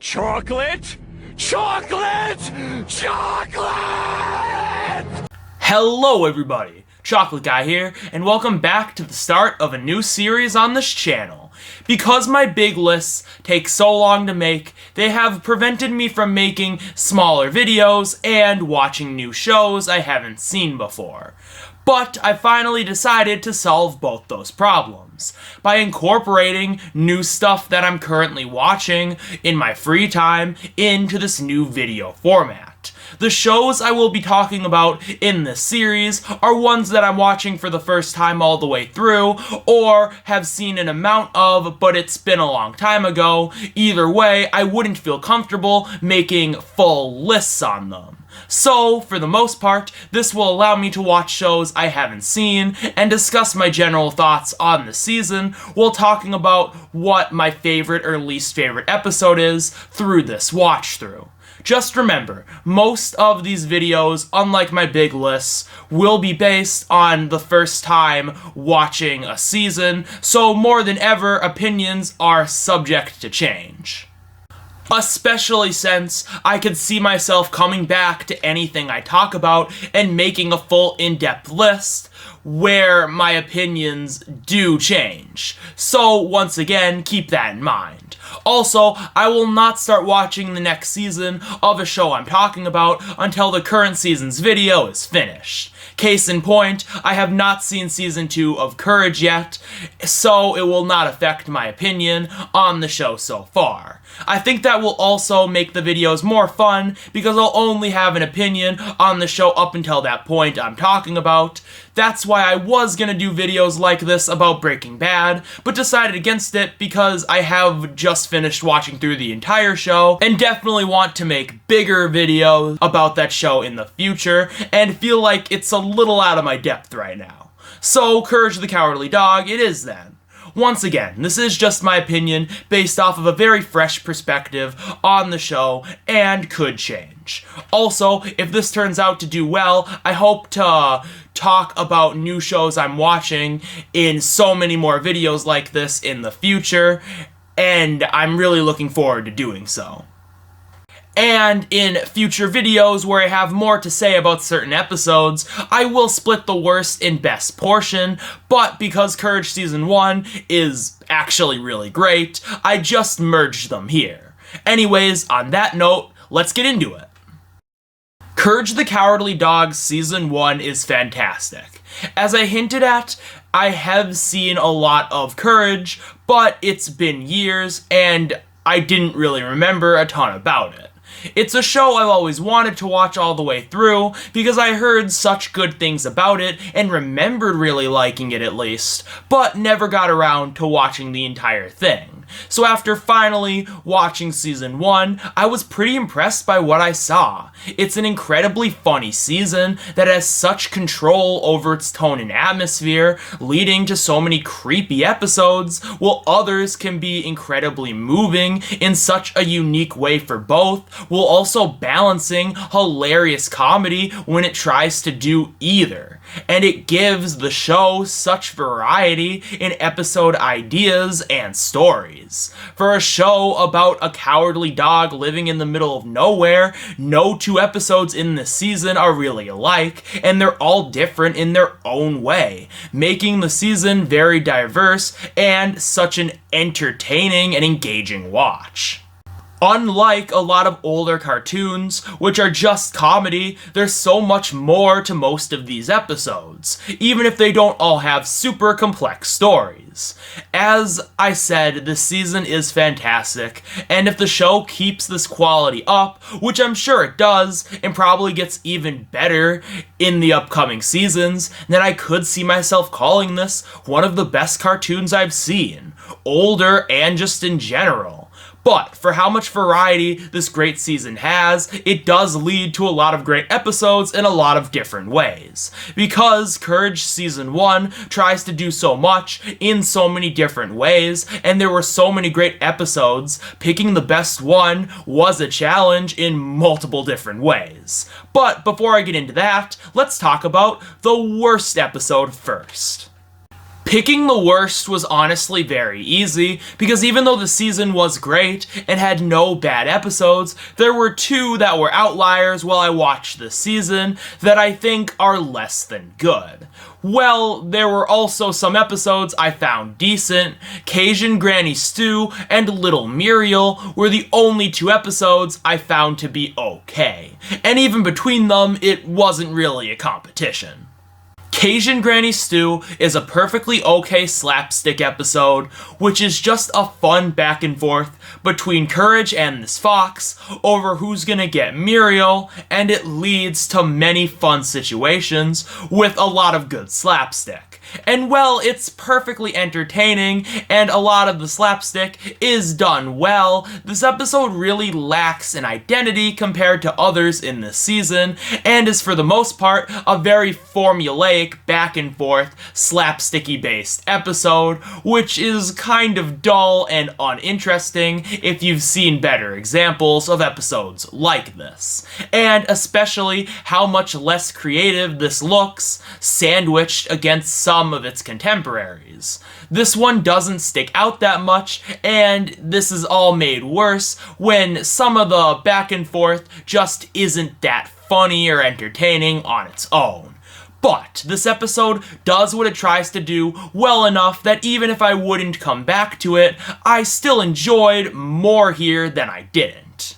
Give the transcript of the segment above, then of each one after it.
Chocolate? Chocolate! Chocolate! Hello everybody, Chocolate Guy here, and welcome back to the start of a new series on this channel. Because my big lists take so long to make, they have prevented me from making smaller videos and watching new shows I haven't seen before. But I finally decided to solve both those problems by incorporating new stuff that I'm currently watching in my free time into this new video format. The shows I will be talking about in this series are ones that I'm watching for the first time all the way through, or have seen an amount of, but it's been a long time ago. Either way, I wouldn't feel comfortable making full lists on them. So, for the most part, this will allow me to watch shows I haven't seen and discuss my general thoughts on the season while talking about what my favorite or least favorite episode is through this watch through. Just remember, most of these videos, unlike my big lists, will be based on the first time watching a season, so more than ever, opinions are subject to change. Especially since I could see myself coming back to anything I talk about and making a full in-depth list where my opinions do change. So once again, keep that in mind. Also, I will not start watching the next season of a show I'm talking about until the current season's video is finished. Case in point, I have not seen Season 2 of Courage yet, so it will not affect my opinion on the show so far. I think that will also make the videos more fun because I'll only have an opinion on the show up until that point I'm talking about. That's why I was gonna do videos like this about Breaking Bad, but decided against it because I have just finished watching through the entire show and definitely want to make bigger videos about that show in the future and feel like it's a little out of my depth right now. So, Courage the Cowardly Dog it is then. Once again, this is just my opinion based off of a very fresh perspective on the show and could change. Also, if this turns out to do well, I hope to talk about new shows I'm watching in so many more videos like this in the future, and I'm really looking forward to doing so. And in future videos where I have more to say about certain episodes, I will split the worst and best portion, but because Courage Season 1 is actually really great, I just merged them here. Anyways, on that note, let's get into it. Courage the Cowardly Dog Season 1 is fantastic. As I hinted at, I have seen a lot of Courage, but it's been years and I didn't really remember a ton about it. It's a show I've always wanted to watch all the way through because I heard such good things about it and remembered really liking it at least, but never got around to watching the entire thing. So after finally watching Season 1, I was pretty impressed by what I saw. It's an incredibly funny season that has such control over its tone and atmosphere, leading to so many creepy episodes, while others can be incredibly moving in such a unique way for both, while also balancing hilarious comedy when it tries to do either. And it gives the show such variety in episode ideas and stories. For a show about a cowardly dog living in the middle of nowhere, no two episodes in this season are really alike, and they're all different in their own way, making the season very diverse and such an entertaining and engaging watch. Unlike a lot of older cartoons, which are just comedy, there's so much more to most of these episodes, even if they don't all have super complex stories. As I said, this season is fantastic, and if the show keeps this quality up, which I'm sure it does, and probably gets even better in the upcoming seasons, then I could see myself calling this one of the best cartoons I've seen, older and just in general. But for how much variety this great season has, it does lead to a lot of great episodes in a lot of different ways. Because Courage Season 1 tries to do so much in so many different ways, and there were so many great episodes, picking the best one was a challenge in multiple different ways. But before I get into that, let's talk about the worst episode first. Picking the worst was honestly very easy, because even though the season was great and had no bad episodes, there were two that were outliers while I watched this season that I think are less than good. Well, there were also some episodes I found decent. Cajun Granny Stew and Little Muriel were the only two episodes I found to be okay, and even between them, it wasn't really a competition. Cajun Granny Stew is a perfectly okay slapstick episode, which is just a fun back and forth between Courage and this fox over who's gonna get Muriel, and it leads to many fun situations with a lot of good slapstick. And well, it's perfectly entertaining, and a lot of the slapstick is done well. This episode really lacks an identity compared to others in this season, and is for the most part a very formulaic back and forth slapsticky based episode, which is kind of dull and uninteresting if you've seen better examples of episodes like this. And especially how much less creative this looks, sandwiched against some of its contemporaries. This one doesn't stick out that much, and this is all made worse when some of the back and forth just isn't that funny or entertaining on its own. But this episode does what it tries to do well enough that even if I wouldn't come back to it, I still enjoyed more here than I didn't.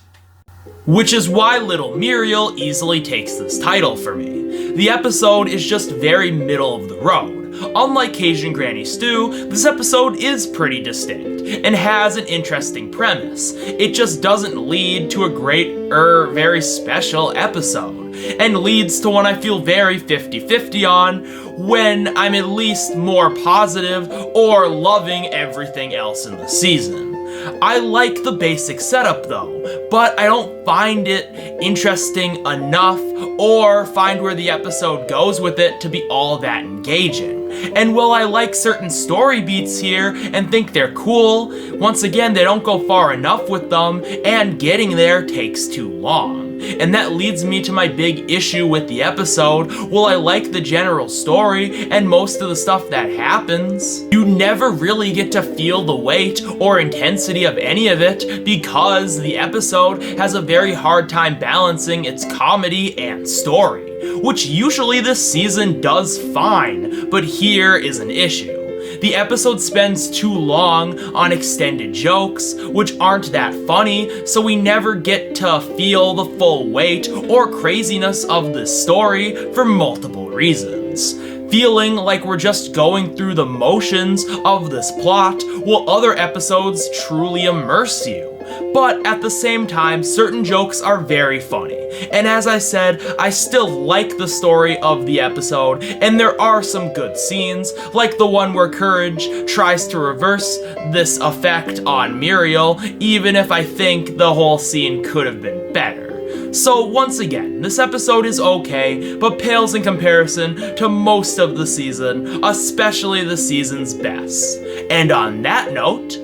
Which is why Little Muriel easily takes this title for me. The episode is just very middle of the road. Unlike Cajun Granny Stew, this episode is pretty distinct and has an interesting premise. It just doesn't lead to a great very special episode, and leads to one I feel very 50-50 on, when I'm at least more positive or loving everything else in the season. I like the basic setup though, but I don't find it interesting enough or find where the episode goes with it to be all that engaging. And while I like certain story beats here and think they're cool, once again they don't go far enough with them, and getting there takes too long. And that leads me to my big issue with the episode. While I like the general story and most of the stuff that happens, you never really get to feel the weight or intensity of any of it, because the episode has a very hard time balancing its comedy and story, which usually this season does fine, but here is an issue. The episode spends too long on extended jokes, which aren't that funny, so we never get to feel the full weight or craziness of this story for multiple reasons. Feeling like we're just going through the motions of this plot, while other episodes truly immerse you. But at the same time, certain jokes are very funny. And as I said, I still like the story of the episode, and there are some good scenes, like the one where Courage tries to reverse this effect on Muriel, even if I think the whole scene could have been better. So once again, this episode is okay, but pales in comparison to most of the season, especially the season's best. And on that note,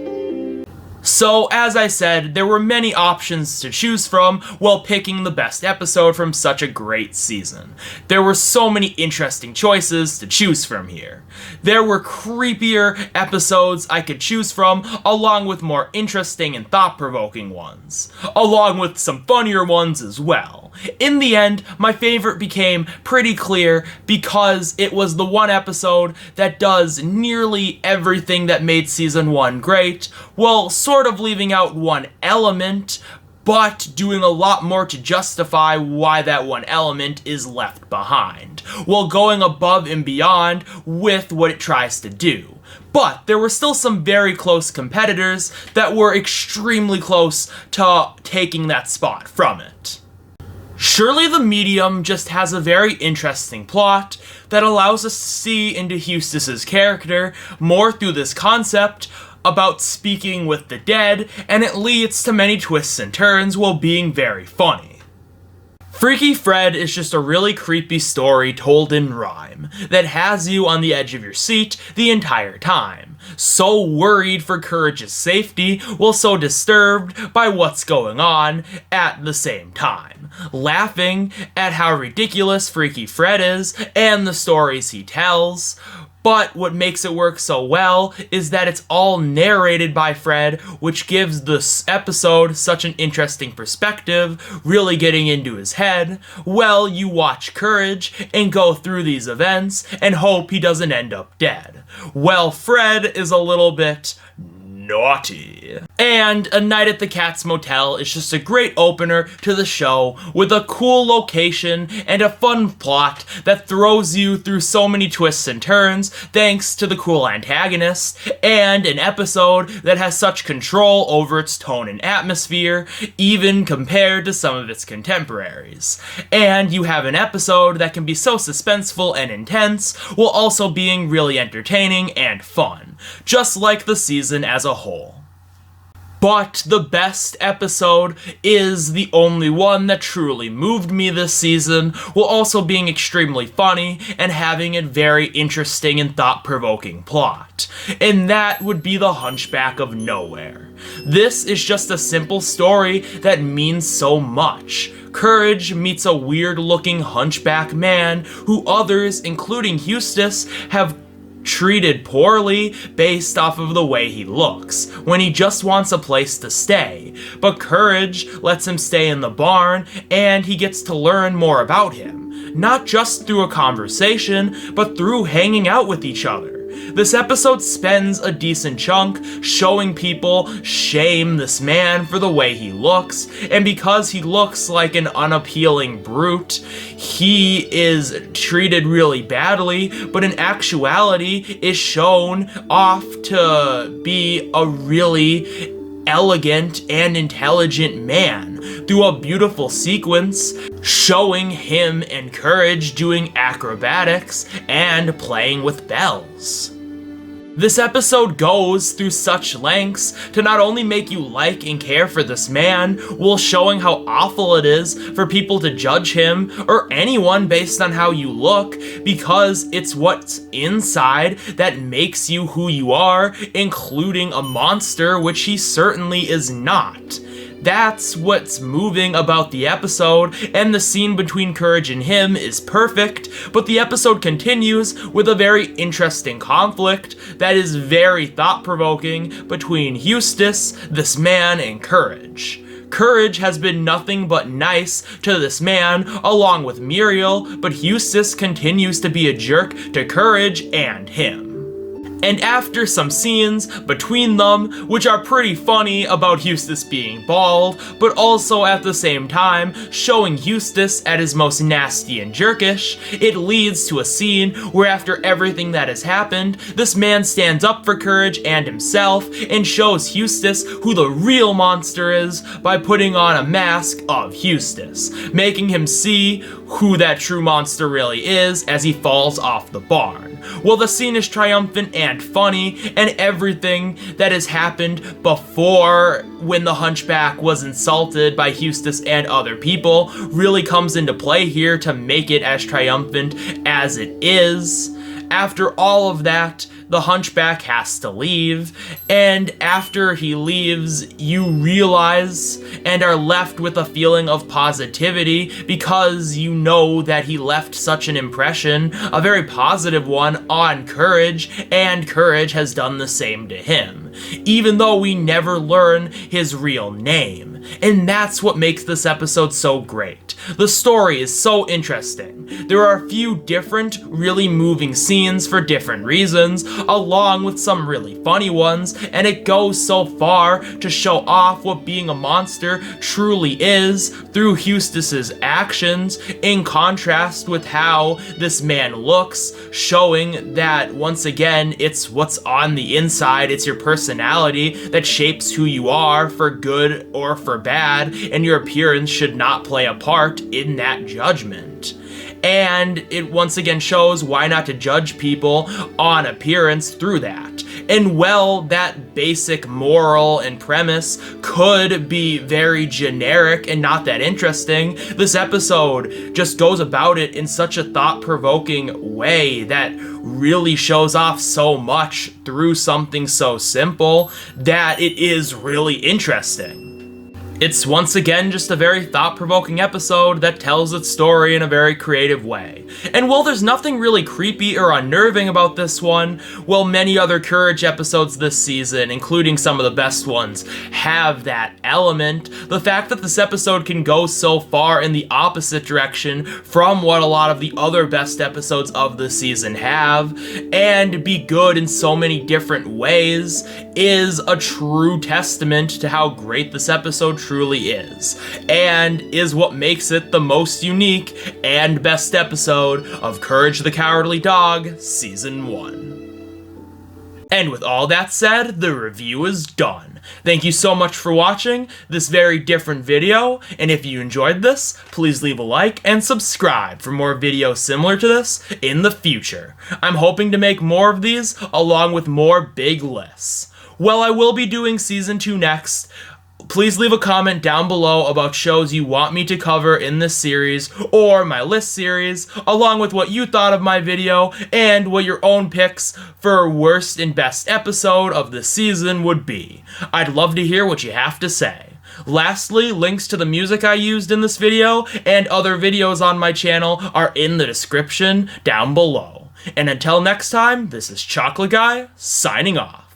so, as I said, there were many options to choose from while picking the best episode from such a great season. There were so many interesting choices to choose from here. There were creepier episodes I could choose from, along with more interesting and thought-provoking ones, along with some funnier ones as well. In the end, my favorite became pretty clear because it was the one episode that does nearly everything that made season 1 great, while sort of leaving out one element, but doing a lot more to justify why that one element is left behind, while going above and beyond with what it tries to do. But there were still some very close competitors that were extremely close to taking that spot from it. Shirley the Medium just has a very interesting plot that allows us to see into Eustace's character more through this concept about speaking with the dead, and it leads to many twists and turns while being very funny. Freaky Fred is just a really creepy story told in rhyme that has you on the edge of your seat the entire time, so worried for Courage's safety while so disturbed by what's going on at the same time, laughing at how ridiculous Freaky Fred is and the stories he tells, But what makes it work so well is that it's all narrated by Fred, which gives this episode such an interesting perspective, really getting into his head, while you watch Courage and go through these events and hope he doesn't end up dead. Well, Fred is a little bit naughty. And A Night at the Cat's Motel is just a great opener to the show with a cool location and a fun plot that throws you through so many twists and turns thanks to the cool antagonist, and an episode that has such control over its tone and atmosphere, even compared to some of its contemporaries. And you have an episode that can be so suspenseful and intense while also being really entertaining and fun, just like the season as a whole. But the best episode is the only one that truly moved me this season, while also being extremely funny and having a very interesting and thought-provoking plot. And that would be The Hunchback of Nowhere. This is just a simple story that means so much. Courage meets a weird-looking hunchback man who others, including Eustace, have treated poorly based off of the way he looks, when he just wants a place to stay. But Courage lets him stay in the barn, and he gets to learn more about him, not just through a conversation, but through hanging out with each other. This episode spends a decent chunk showing people shame this man for the way he looks, and because he looks like an unappealing brute, he is treated really badly, but in actuality is shown off to be a really elegant and intelligent man through a beautiful sequence showing him and Courage doing acrobatics and playing with bells. This episode goes through such lengths to not only make you like and care for this man, while showing how awful it is for people to judge him or anyone based on how you look, because it's what's inside that makes you who you are, including a monster, which he certainly is not. That's what's moving about the episode, and the scene between Courage and him is perfect, but the episode continues with a very interesting conflict that is very thought-provoking between Eustace, this man, and Courage. Courage has been nothing but nice to this man, along with Muriel, but Eustace continues to be a jerk to Courage and him. And after some scenes between them, which are pretty funny about Eustace being bald, but also at the same time showing Eustace at his most nasty and jerkish, it leads to a scene where after everything that has happened, this man stands up for Courage and himself and shows Eustace who the real monster is by putting on a mask of Eustace, making him see who that true monster really is as he falls off the barn. Well, the scene is triumphant and funny, and everything that has happened before when the Hunchback was insulted by Eustace and other people really comes into play here to make it as triumphant as it is. After all of that, the Hunchback has to leave, and after he leaves, you realize and are left with a feeling of positivity because you know that he left such an impression, a very positive one, on Courage, and Courage has done the same to him, even though we never learn his real name. And that's what makes this episode so great. The story is so interesting. There are a few different, really moving scenes for different reasons, along with some really funny ones, and it goes so far to show off what being a monster truly is through Eustace's actions, in contrast with how this man looks, showing that, once again, it's what's on the inside, it's your personality that shapes who you are for good or for bad, and your appearance should not play a part in that judgment. And it once again shows why not to judge people on appearance through that. And well, that basic moral and premise could be very generic and not that interesting, this episode just goes about it in such a thought-provoking way that really shows off so much through something so simple that it is really interesting. It's once again just a very thought-provoking episode that tells its story in a very creative way. And while there's nothing really creepy or unnerving about this one, while many other Courage episodes this season, including some of the best ones, have that element, the fact that this episode can go so far in the opposite direction from what a lot of the other best episodes of the season have, and be good in so many different ways, is a true testament to how great this episode truly is, and is what makes it the most unique and best episode of Courage the Cowardly Dog Season 1. And with all that said, the review is done. Thank you so much for watching this very different video, and if you enjoyed this, please leave a like and subscribe for more videos similar to this in the future. I'm hoping to make more of these along with more big lists. Well, I will be doing Season 2 next. Please leave a comment down below about shows you want me to cover in this series, or my list series, along with what you thought of my video, and what your own picks for worst and best episode of the season would be. I'd love to hear what you have to say. Lastly, links to the music I used in this video, and other videos on my channel are in the description down below. And until next time, this is Chocolate Guy, signing off.